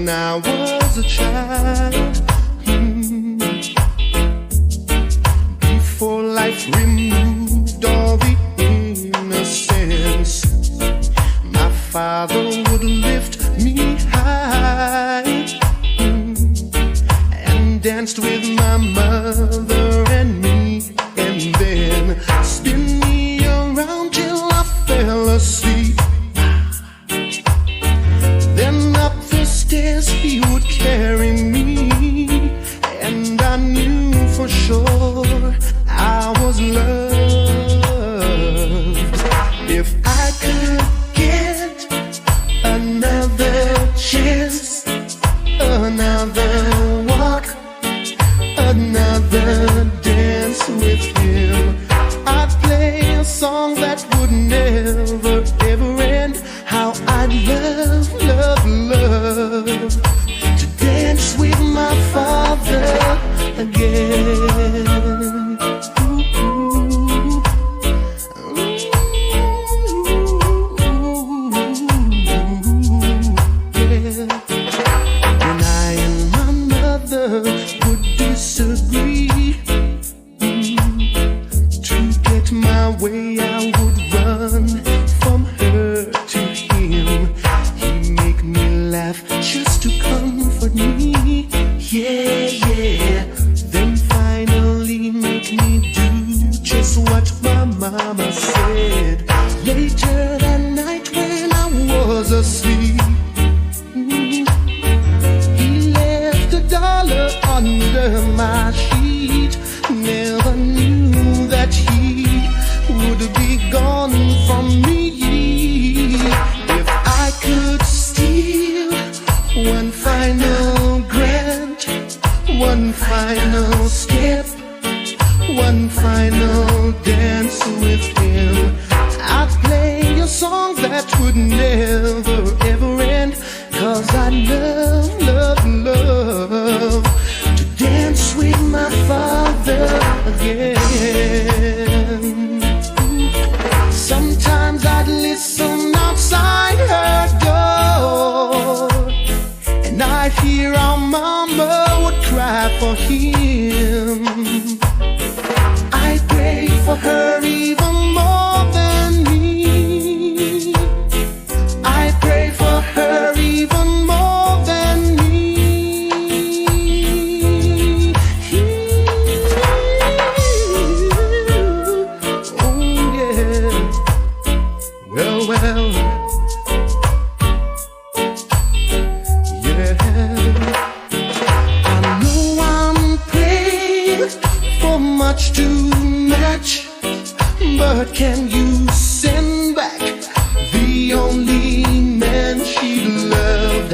I was a child, before life removed all the innocence, my father would lift me high and danced with my mother and me, and then spin me around till I fell asleep. Then up the stairs he would carry me, and I knew for sure I was loved. If I could get another chance, another walk, another dance with him, I'd play a song that would never ever end. How I'd love, love, love to dance with my father again. When I and my mother would disagree, to get my way I would run from her to him. He'd make me laugh just to comfort me, yeah, yeah. Then finally make me do just what my mama said. Later that night when I was asleep, he left $1 under my sheet. Never knew that he would be gone from me. If I could steal one final grant, one final step, one final dance with him, I'd play a song that would never ever end. 'Cause I love, love, love to dance with my father again. Sometimes I'd listen outside her door, and I'd hear our mama would cry for him. I pray for her even more than me. I pray for her even more than me. Oh yeah. Well, well. Yeah. I know I'm praying for much too much, but can you send back the only man she loved?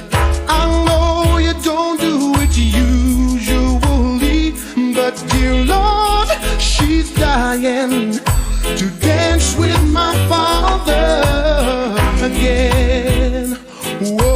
I know you don't do it usually, but dear Lord, she's dying to dance with my father again. Whoa.